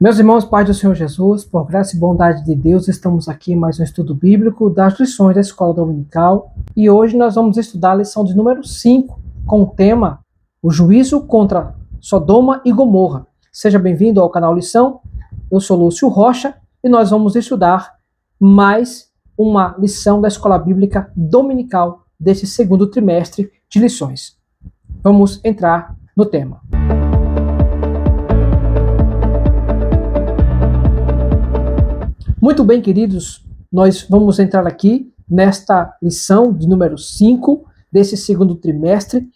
Meus irmãos, Pai do Senhor Jesus, por graça e bondade de Deus, estamos aqui em mais um estudo bíblico das lições da Escola Dominical e hoje nós vamos estudar a lição de número 5 com o tema O Juízo contra Sodoma e Gomorra. Seja bem-vindo ao canal Lição, eu sou Lúcio Rocha e nós vamos estudar mais uma lição da Escola Bíblica Dominical desse segundo trimestre de lições. Vamos entrar no tema. Muito bem, queridos, nós vamos entrar aqui nesta lição de número 5 desse segundo trimestre,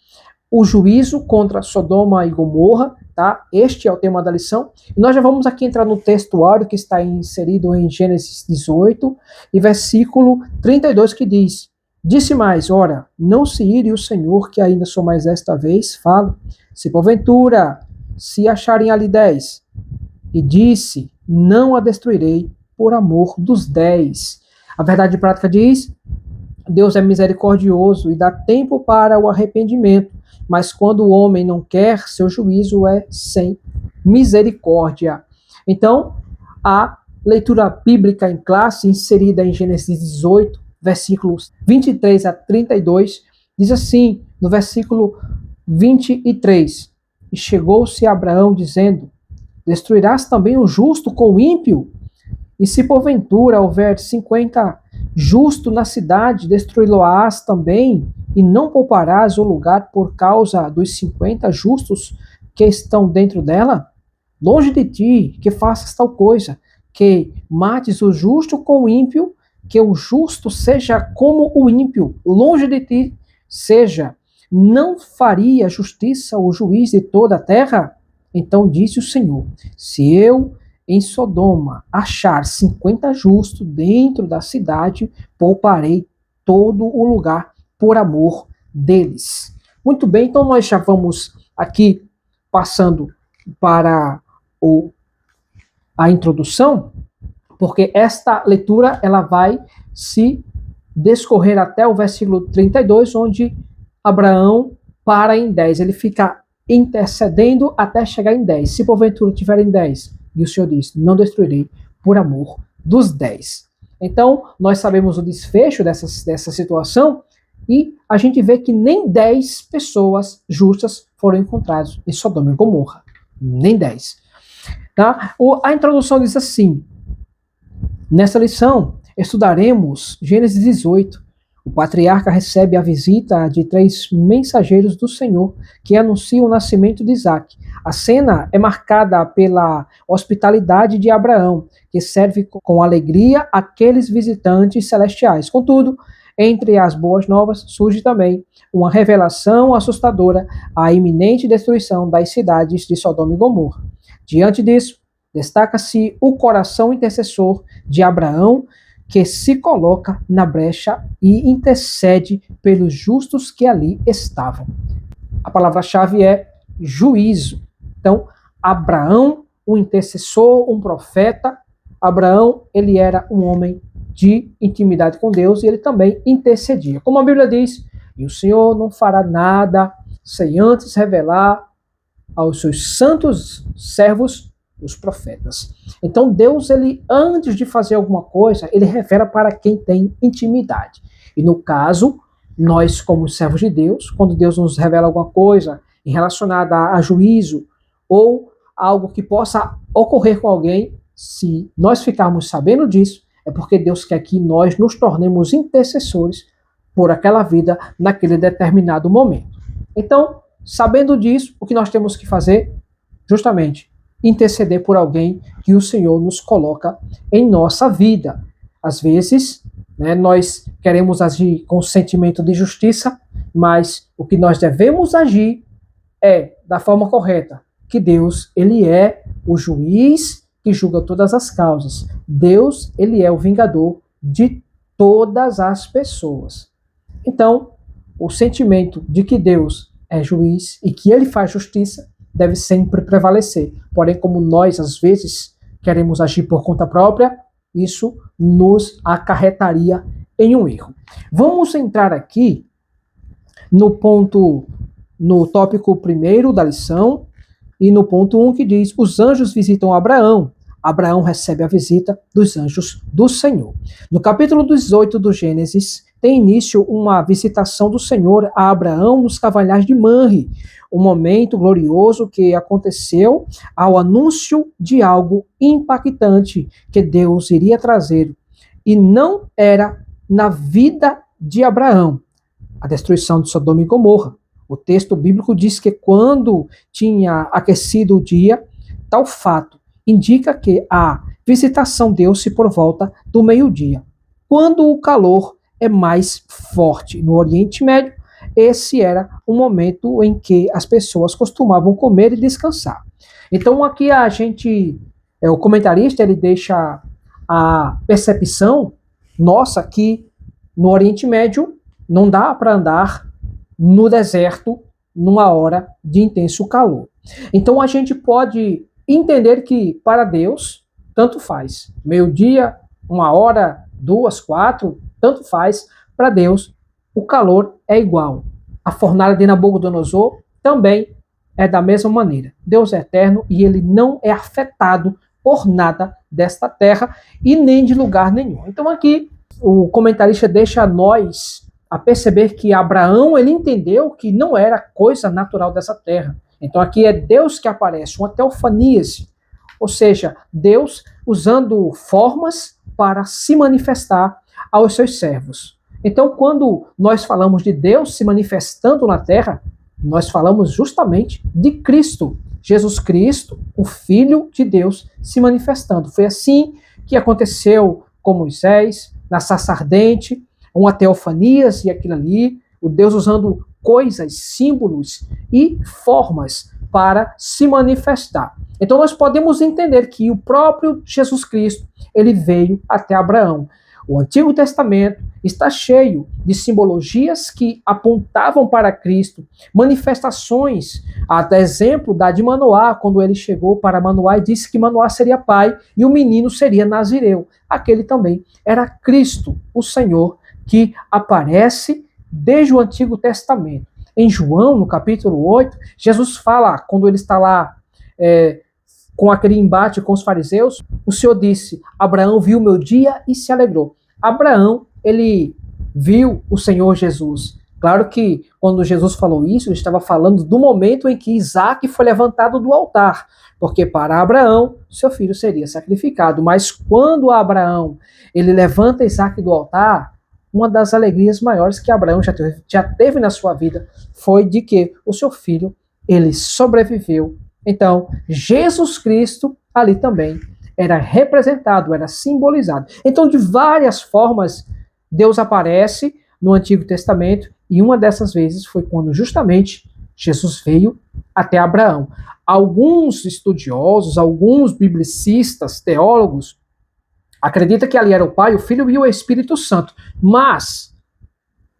o juízo contra Sodoma e Gomorra, tá? Este é o tema da lição. E nós já vamos aqui entrar no textuário que está inserido em Gênesis 18 e versículo 32 que diz: Disse mais, ora, não se ire o Senhor, que ainda sou mais esta vez, falo, se porventura se acharem ali 10. E disse, não a destruirei, por amor dos 10. A verdade prática diz, Deus é misericordioso e dá tempo para o arrependimento, mas quando o homem não quer, seu juízo é sem misericórdia. Então, a leitura bíblica em classe, inserida em Gênesis 18, versículos 23 a 32, diz assim, no versículo 23, E chegou-se a Abraão dizendo, Destruirás também o justo com o ímpio? E se porventura houver 50 justos na cidade, destruí-lo-ás também, e não pouparás o lugar por causa dos 50 justos que estão dentro dela? Longe de ti que faças tal coisa, que mates o justo com o ímpio, que o justo seja como o ímpio, longe de ti seja. Não faria justiça o juiz de toda a terra? Então disse o Senhor, se eu em Sodoma achar 50 justos dentro da cidade, pouparei todo o lugar por amor deles. Muito bem, então nós já vamos aqui passando para a introdução, porque esta leitura ela vai se descorrer até o versículo 32, onde Abraão para em 10. Ele fica intercedendo até chegar em 10. Se porventura tiver em 10, e o Senhor diz, não destruirei por amor dos 10. Então, nós sabemos o desfecho dessa situação e a gente vê que nem 10 pessoas justas foram encontradas em Sodoma e Gomorra. Nem 10. Tá? A introdução diz assim, nessa lição estudaremos Gênesis 18. O patriarca recebe a visita de 3 mensageiros do Senhor que anunciam o nascimento de Isaac. A cena é marcada pela hospitalidade de Abraão, que serve com alegria aqueles visitantes celestiais. Contudo, entre as boas novas surge também uma revelação assustadora, a iminente destruição das cidades de Sodoma e Gomorra. Diante disso, destaca-se o coração intercessor de Abraão, que se coloca na brecha e intercede pelos justos que ali estavam. A palavra-chave é juízo. Então, Abraão, um intercessor, um profeta, Abraão, ele era um homem de intimidade com Deus e ele também intercedia. Como a Bíblia diz, e o Senhor não fará nada sem antes revelar aos seus santos servos os profetas. Então Deus, ele antes de fazer alguma coisa, ele revela para quem tem intimidade. E no caso, nós como servos de Deus, quando Deus nos revela alguma coisa relacionada a juízo ou algo que possa ocorrer com alguém, se nós ficarmos sabendo disso, é porque Deus quer que nós nos tornemos intercessores por aquela vida naquele determinado momento. Então, sabendo disso, o que nós temos que fazer? Justamente interceder por alguém que o Senhor nos coloca em nossa vida. Às vezes, nós queremos agir com sentimento de justiça, mas o que nós devemos agir é da forma correta, que Deus, ele é o juiz que julga todas as causas. Deus, ele é o vingador de todas as pessoas. Então, o sentimento de que Deus é juiz e que ele faz justiça deve sempre prevalecer. Porém, como nós, às vezes, queremos agir por conta própria, isso nos acarretaria em um erro. Vamos entrar aqui no tópico 1 da lição, e no ponto 1 que diz, os anjos visitam Abraão. Abraão recebe a visita dos anjos do Senhor. No capítulo 18 do Gênesis, tem início uma visitação do Senhor a Abraão nos Cavalhais de Manre, um momento glorioso que aconteceu ao anúncio de algo impactante que Deus iria trazer. E não era na vida de Abraão, a destruição de Sodoma e Gomorra. O texto bíblico diz que quando tinha aquecido o dia, tal fato indica que a visitação deu-se por volta do meio-dia, quando o calor é mais forte. No Oriente Médio, esse era o momento em que as pessoas costumavam comer e descansar. Então aqui o comentarista, ele deixa a percepção nossa que no Oriente Médio não dá para andar no deserto numa hora de intenso calor. Então a gente pode entender que para Deus tanto faz. Meio-dia, 1 hora, 2, 4, tanto faz. Para Deus o calor é igual. A fornalha de Nabucodonosor também é da mesma maneira. Deus é eterno e ele não é afetado por nada desta terra e nem de lugar nenhum. Então aqui o comentarista deixa nós a perceber que Abraão, ele entendeu que não era coisa natural dessa terra. Então aqui é Deus que aparece, uma teofaníase, ou seja, Deus usando formas para se manifestar aos seus servos. Então quando nós falamos de Deus se manifestando na terra, nós falamos justamente de Cristo, Jesus Cristo, o Filho de Deus, se manifestando. Foi assim que aconteceu com Moisés, na sarça ardente, uma teofanias e aquilo ali, o Deus usando coisas, símbolos e formas para se manifestar. Então nós podemos entender que o próprio Jesus Cristo, ele veio até Abraão. O Antigo Testamento está cheio de simbologias que apontavam para Cristo, manifestações, até exemplo da de Manoá, quando ele chegou para Manoá e disse que Manoá seria pai e o menino seria Nazireu. Aquele também era Cristo, o Senhor, que aparece desde o Antigo Testamento. Em João, no capítulo 8, Jesus fala, quando ele está lá com aquele embate com os fariseus, o Senhor disse, Abraão viu o meu dia e se alegrou. Abraão, ele viu o Senhor Jesus. Claro que quando Jesus falou isso, ele estava falando do momento em que Isaac foi levantado do altar, porque para Abraão, seu filho seria sacrificado. Mas quando Abraão, ele levanta Isaac do altar, uma das alegrias maiores que Abraão já teve na sua vida foi de que o seu filho, ele sobreviveu. Então, Jesus Cristo ali também era representado, era simbolizado. Então, de várias formas, Deus aparece no Antigo Testamento e uma dessas vezes foi quando justamente Jesus veio até Abraão. Alguns estudiosos, alguns biblicistas, teólogos, acredita que ali era o Pai, o Filho e o Espírito Santo. Mas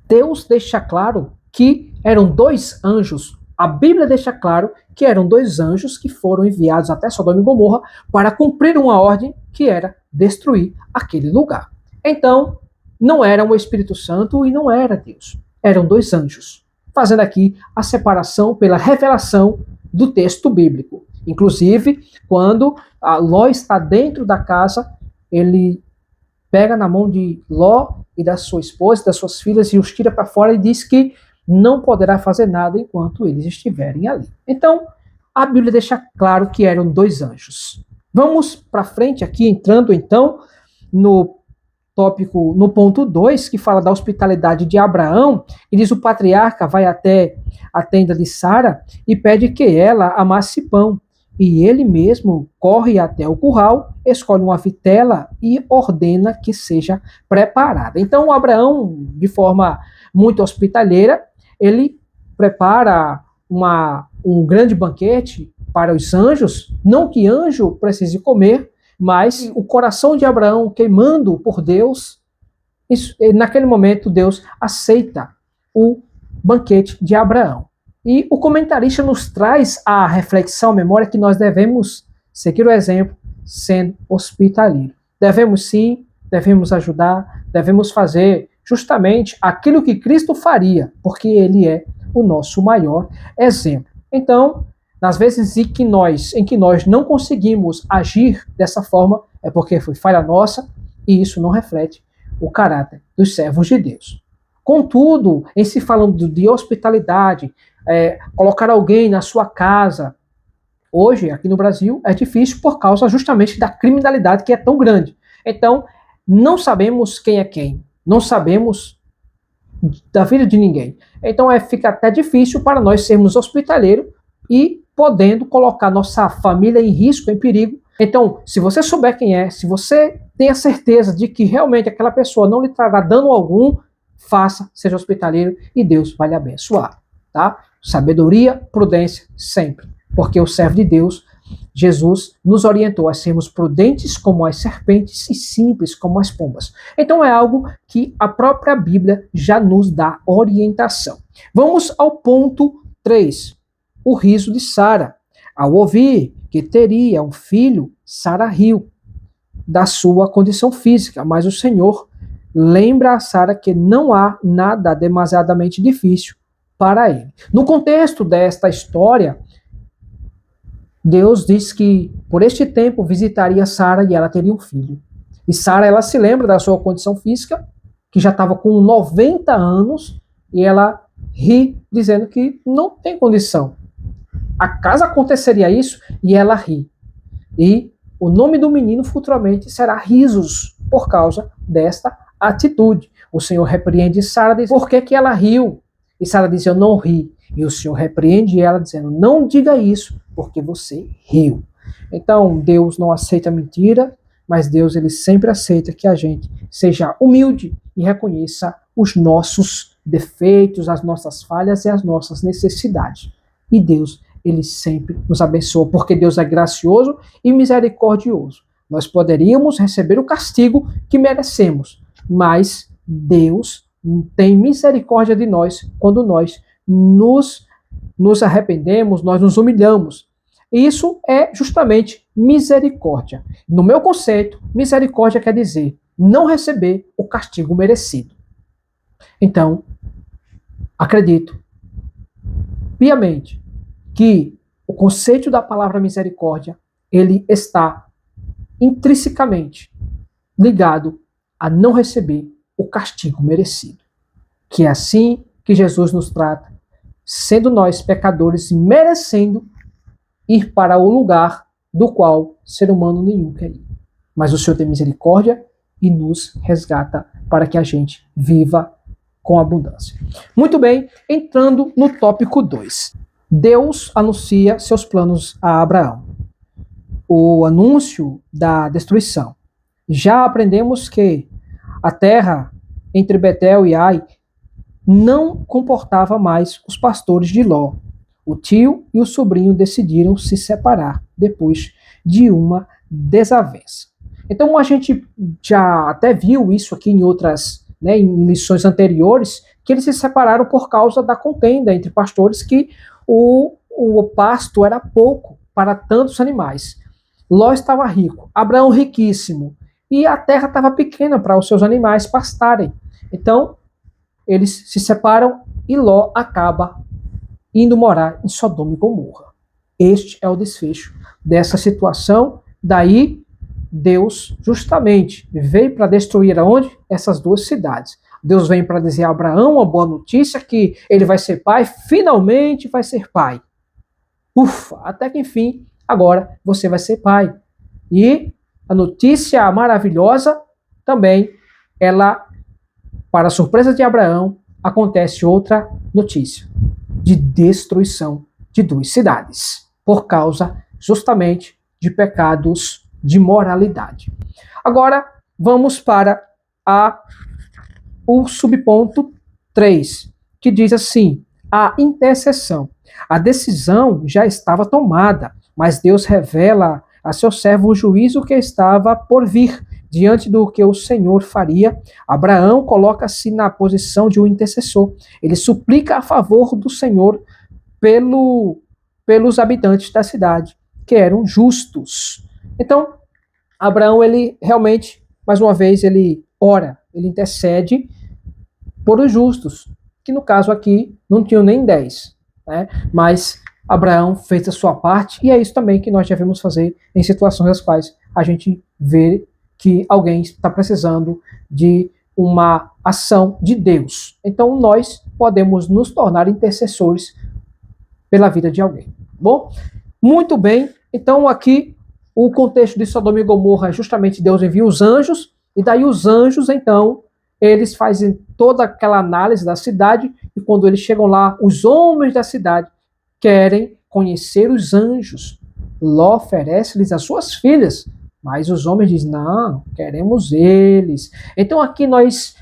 Deus deixa claro que eram dois anjos. A Bíblia deixa claro que eram dois anjos que foram enviados até Sodoma e Gomorra para cumprir uma ordem que era destruir aquele lugar. Então, não era o Espírito Santo e não era Deus. Eram dois anjos. Fazendo aqui a separação pela revelação do texto bíblico. Inclusive, quando Ló está dentro da casa, ele pega na mão de Ló e da sua esposa, das suas filhas, e os tira para fora e diz que não poderá fazer nada enquanto eles estiverem ali. Então, a Bíblia deixa claro que eram dois anjos. Vamos para frente aqui, entrando então no tópico, no ponto 2, que fala da hospitalidade de Abraão, e diz o patriarca vai até a tenda de Sara e pede que ela amasse pão. E ele mesmo corre até o curral, escolhe uma vitela e ordena que seja preparada. Então, Abraão, de forma muito hospitaleira, ele prepara um grande banquete para os anjos, não que anjo precise comer, mas o coração de Abraão queimando por Deus, naquele momento Deus aceita o banquete de Abraão. E o comentarista nos traz a reflexão, a memória que nós devemos seguir o exemplo sendo hospitaleiro. Devemos sim, devemos ajudar, devemos fazer justamente aquilo que Cristo faria, porque ele é o nosso maior exemplo. Então, nas vezes em que nós não conseguimos agir dessa forma, é porque foi falha nossa e isso não reflete o caráter dos servos de Deus. Contudo, em se falando de hospitalidade, colocar alguém na sua casa, hoje, aqui no Brasil, é difícil por causa justamente da criminalidade que é tão grande. Então, não sabemos quem é quem, não sabemos da vida de ninguém. Então, fica até difícil para nós sermos hospitaleiros e podendo colocar nossa família em risco, em perigo. Então, se você souber quem é, se você tem a certeza de que realmente aquela pessoa não lhe trará dano algum, faça, seja hospitaleiro e Deus vai lhe abençoar, tá? Sabedoria, prudência, sempre. Porque o servo de Deus, Jesus, nos orientou a sermos prudentes como as serpentes e simples como as pombas. Então é algo que a própria Bíblia já nos dá orientação. Vamos ao ponto 3. O riso de Sara. Ao ouvir que teria um filho, Sara riu da sua condição física, mas o Senhor lembra a Sara que não há nada demasiadamente difícil para ele. No contexto desta história, Deus diz que por este tempo visitaria Sara e ela teria um filho. E Sara, ela se lembra da sua condição física, que já estava com 90 anos, e ela ri, dizendo que não tem condição. Acaso aconteceria isso? E ela ri. E o nome do menino futuramente será Risos, por causa desta atitude. O Senhor repreende Sara, diz, por que ela riu? E Sara diz, eu não ri. E o Senhor repreende ela, dizendo, não diga isso, porque você riu. Então, Deus não aceita mentira, mas Deus ele sempre aceita que a gente seja humilde e reconheça os nossos defeitos, as nossas falhas e as nossas necessidades. E Deus, ele sempre nos abençoa, porque Deus é gracioso e misericordioso. Nós poderíamos receber o castigo que merecemos, mas Deus tem misericórdia de nós quando nós nos arrependemos, nós nos humilhamos. Isso é justamente misericórdia. No meu conceito, misericórdia quer dizer não receber o castigo merecido. Então, acredito piamente que o conceito da palavra misericórdia, ele está intrinsecamente ligado a não receber o castigo merecido. Que é assim que Jesus nos trata, sendo nós pecadores, merecendo ir para o lugar do qual ser humano nenhum quer ir. Mas o Senhor tem misericórdia e nos resgata para que a gente viva com abundância. Muito bem, entrando no tópico 2. Deus anuncia seus planos a Abraão. O anúncio da destruição. Já aprendemos que a terra entre Betel e Ai não comportava mais os pastores de Ló. O tio e o sobrinho decidiram se separar depois de uma desavença. Então a gente já até viu isso aqui em outras, em lições anteriores, que eles se separaram por causa da contenda entre pastores, que o pasto era pouco para tantos animais. Ló estava rico, Abraão riquíssimo, e a terra estava pequena para os seus animais pastarem. Então, eles se separam e Ló acaba indo morar em Sodoma e Gomorra. Este é o desfecho dessa situação. Daí, Deus justamente veio para destruir aonde? Essas duas cidades. Deus vem para dizer a Abraão uma boa notícia, que ele vai ser pai, finalmente vai ser pai. Ufa, até que enfim, agora você vai ser pai. E a notícia maravilhosa também, ela, para a surpresa de Abraão, acontece outra notícia de destruição de duas cidades, por causa justamente de pecados de moralidade. Agora, vamos para o subponto 3, que diz assim, a intercessão. A decisão já estava tomada, mas Deus revela a seu servo o juízo que estava por vir. Diante do que o Senhor faria, Abraão coloca-se na posição de um intercessor. Ele suplica a favor do Senhor pelos habitantes da cidade, que eram justos. Então, Abraão, ele realmente, mais uma vez, ele ora, ele intercede por os justos, que no caso aqui não tinham nem 10, né? Mas Abraão fez a sua parte, e é isso também que nós devemos fazer em situações nas quais a gente vê que alguém está precisando de uma ação de Deus. Então nós podemos nos tornar intercessores pela vida de alguém. Bom, muito bem. Então aqui o contexto de Sodoma e Gomorra é justamente Deus envia os anjos, e daí os anjos, então, eles fazem toda aquela análise da cidade, e quando eles chegam lá, os homens da cidade querem conhecer os anjos. Ló oferece-lhes as suas filhas, mas os homens dizem, não, queremos eles. Então aqui nós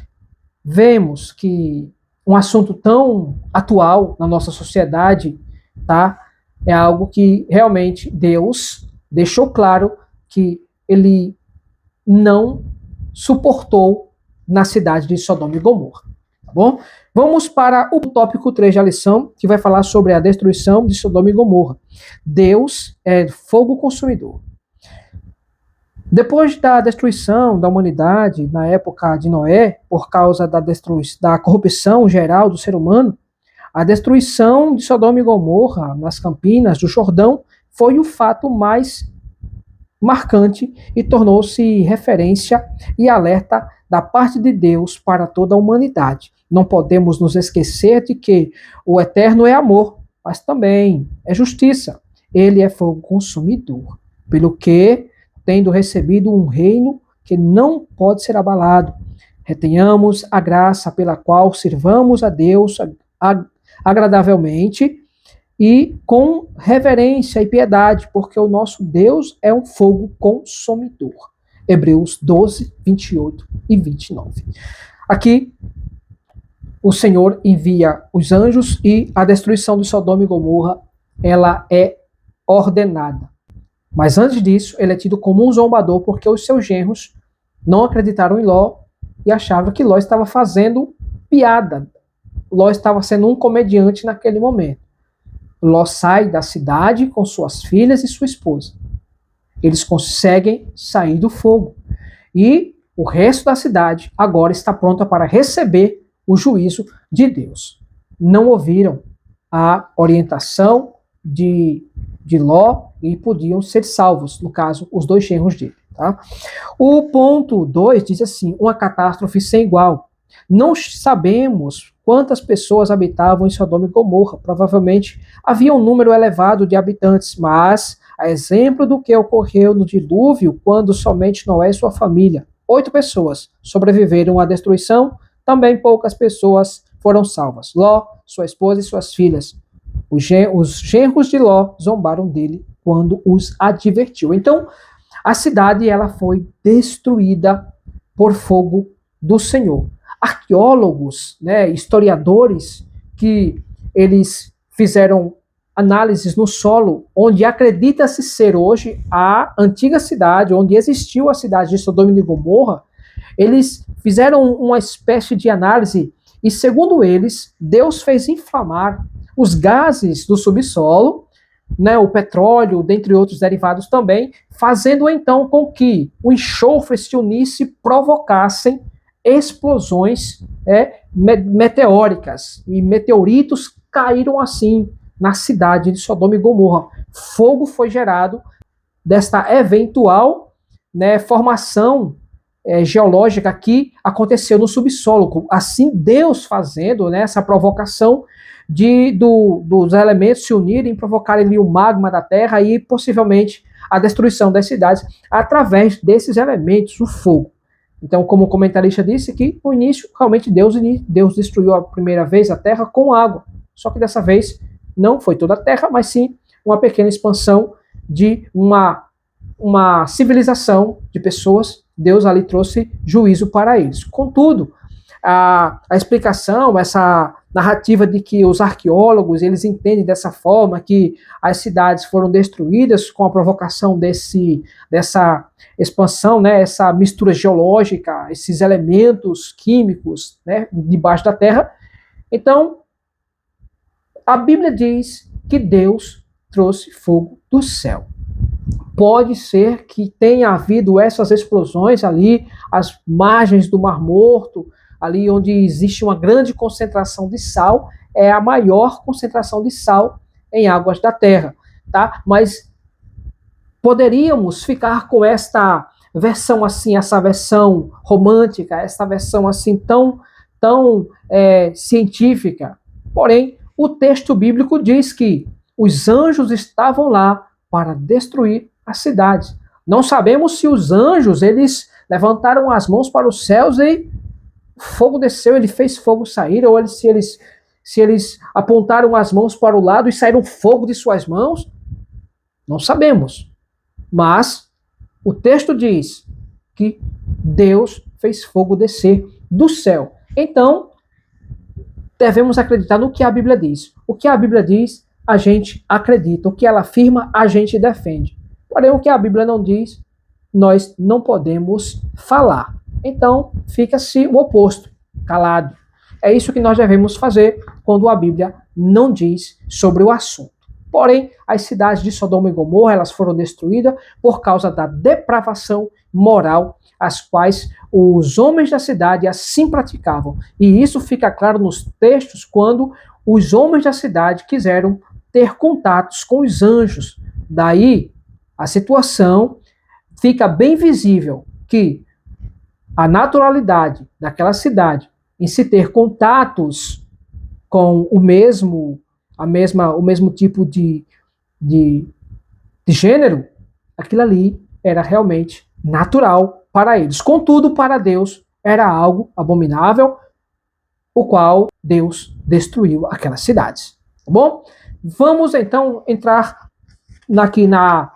vemos que um assunto tão atual na nossa sociedade, tá? É algo que realmente Deus deixou claro que ele não suportou na cidade de Sodoma e Gomorra. Tá bom? Vamos para o tópico 3 da lição, que vai falar sobre a destruição de Sodoma e Gomorra. Deus é fogo consumidor. Depois da destruição da humanidade, na época de Noé, por causa da corrupção geral do ser humano, a destruição de Sodoma e Gomorra nas Campinas do Jordão foi o fato mais marcante e tornou-se referência e alerta da parte de Deus para toda a humanidade. Não podemos nos esquecer de que o Eterno é amor, mas também é justiça. Ele é fogo consumidor, pelo que, tendo recebido um reino que não pode ser abalado, retenhamos a graça pela qual sirvamos a Deus agradavelmente e com reverência e piedade, porque o nosso Deus é um fogo consumidor. Hebreus 12, 28 e 29. Aqui, o Senhor envia os anjos e a destruição de Sodoma e Gomorra, ela é ordenada. Mas antes disso, ele é tido como um zombador, porque os seus genros não acreditaram em Ló e achavam que Ló estava fazendo piada. Ló estava sendo um comediante naquele momento. Ló sai da cidade com suas filhas e sua esposa. Eles conseguem sair do fogo. E o resto da cidade agora está pronta para receber o juízo de Deus. Não ouviram a orientação de Ló e podiam ser salvos, no caso, os dois genros dele. Tá? O ponto 2 diz assim, uma catástrofe sem igual. Não sabemos quantas pessoas habitavam em Sodoma e Gomorra. Provavelmente havia um número elevado de habitantes, mas a exemplo do que ocorreu no dilúvio, quando somente Noé e sua família, 8 pessoas, sobreviveram à destruição, também poucas pessoas foram salvas. Ló, sua esposa e suas filhas. Os genros de Ló zombaram dele quando os advertiu. Então, a cidade ela foi destruída por fogo do Senhor. Arqueólogos, historiadores, que eles fizeram análises no solo, onde acredita-se ser hoje a antiga cidade, onde existiu a cidade de Sodoma e Gomorra, eles fizeram uma espécie de análise e, segundo eles, Deus fez inflamar os gases do subsolo, o petróleo, dentre outros derivados também, fazendo então com que o enxofre se unisse e provocassem explosões meteóricas, e meteoritos caíram assim na cidade de Sodoma e Gomorra. Fogo foi gerado desta eventual formação geológica que aconteceu no subsolo. Assim, Deus fazendo essa provocação dos elementos se unirem, provocarem o magma da terra e possivelmente a destruição das cidades através desses elementos, o fogo. Então, como o comentarista disse, que no início, realmente, Deus destruiu a primeira vez a terra com água. Só que dessa vez não foi toda a terra, mas sim uma pequena expansão de uma civilização de pessoas. Deus ali trouxe juízo para eles. Contudo, a explicação, essa narrativa de que os arqueólogos eles entendem dessa forma, que as cidades foram destruídas com a provocação dessa expansão, essa mistura geológica, esses elementos químicos debaixo da terra. Então, a Bíblia diz que Deus trouxe fogo do céu. Pode ser que tenha havido essas explosões ali, às margens do Mar Morto, ali onde existe uma grande concentração de sal, é a maior concentração de sal em águas da terra, tá? Mas poderíamos ficar com esta versão assim, essa versão romântica, essa versão assim tão científica. Porém, o texto bíblico diz que os anjos estavam lá para destruir a cidade. Não sabemos se os anjos, eles levantaram as mãos para os céus e fogo desceu, ele fez fogo sair, ou se eles apontaram as mãos para o lado e saíram fogo de suas mãos. Não sabemos. Mas o texto diz que Deus fez fogo descer do céu. Então, devemos acreditar no que a Bíblia diz. O que a Bíblia diz, a gente acredita. O que ela afirma, a gente defende. Porém, o que a Bíblia não diz, nós não podemos falar. Então, fica-se o oposto, calado. É isso que nós devemos fazer quando a Bíblia não diz sobre o assunto. Porém, as cidades de Sodoma e Gomorra, elas foram destruídas por causa da depravação moral, as quais os homens da cidade assim praticavam. E isso fica claro nos textos quando os homens da cidade quiseram ter contatos com os anjos. Daí, a situação fica bem visível que a naturalidade daquela cidade em se ter contatos com o mesmo tipo de gênero, aquilo ali era realmente natural para eles. Contudo, para Deus era algo abominável, o qual Deus destruiu aquelas cidades. Tá bom? Vamos então entrar aqui na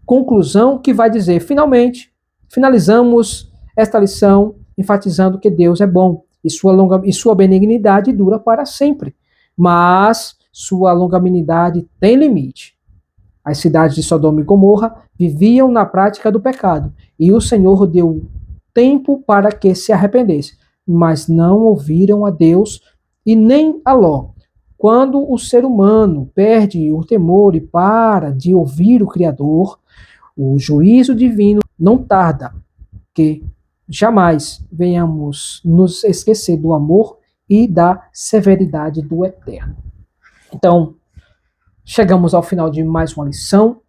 conclusão que vai dizer, finalmente, finalizamos esta lição enfatizando que Deus é bom e sua benignidade dura para sempre. Mas sua longanimidade tem limite. As cidades de Sodoma e Gomorra viviam na prática do pecado, e o Senhor deu tempo para que se arrependesse, mas não ouviram a Deus e nem a Ló. Quando o ser humano perde o temor e para de ouvir o Criador, o juízo divino não tarda, que jamais venhamos nos esquecer do amor e da severidade do Eterno. Então, chegamos ao final de mais uma lição.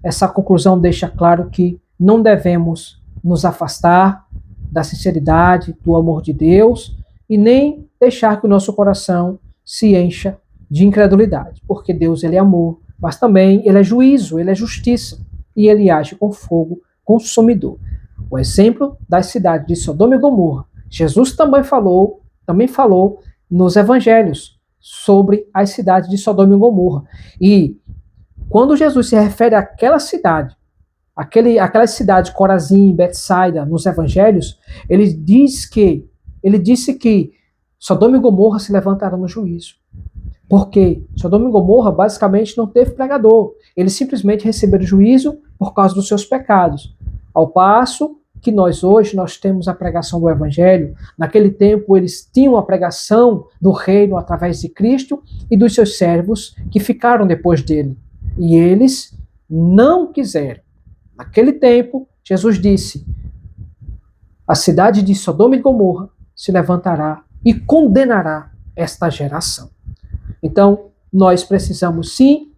Essa conclusão deixa claro que não devemos nos afastar da sinceridade, do amor de Deus e nem deixar que o nosso coração se encha de incredulidade, porque Deus ele é amor, mas também ele é juízo, ele é justiça e ele age com fogo consumidor. O exemplo das cidades de Sodoma e Gomorra, Jesus também falou nos evangelhos sobre as cidades de Sodoma e Gomorra. E quando Jesus se refere àquela cidade, aquelas cidades Corazim, Betsaida, nos evangelhos, ele disse que Sodoma e Gomorra se levantaram no juízo. Porque Sodoma e Gomorra basicamente não teve pregador. Eles simplesmente receberam juízo por causa dos seus pecados. Ao passo que hoje nós temos a pregação do Evangelho. Naquele tempo eles tinham a pregação do reino através de Cristo e dos seus servos que ficaram depois dele. E eles não quiseram. Naquele tempo, Jesus disse, a cidade de Sodoma e Gomorra se levantará e condenará esta geração. Então, nós precisamos sim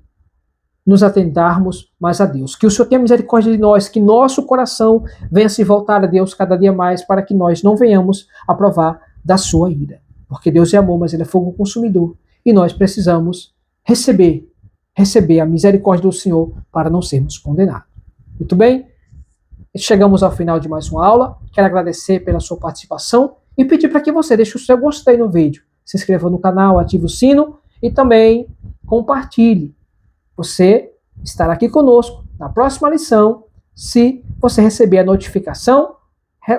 nos atentarmos mais a Deus. Que o Senhor tenha misericórdia de nós, que nosso coração venha se voltar a Deus cada dia mais, para que nós não venhamos a provar da sua ira. Porque Deus é amor, mas ele é fogo consumidor. E nós precisamos receber a misericórdia do Senhor para não sermos condenados. Muito bem? Chegamos ao final de mais uma aula. Quero agradecer pela sua participação e pedir para que você deixe o seu gostei no vídeo. Se inscreva no canal, ative o sino e também compartilhe. Você estará aqui conosco na próxima lição. Se você receber a notificação,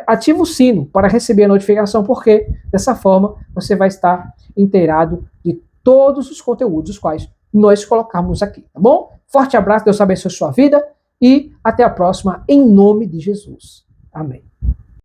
ative o sino para receber a notificação, porque dessa forma você vai estar inteirado de todos os conteúdos os quais nós colocamos aqui, tá bom? Forte abraço, Deus abençoe sua vida e até a próxima, em nome de Jesus. Amém.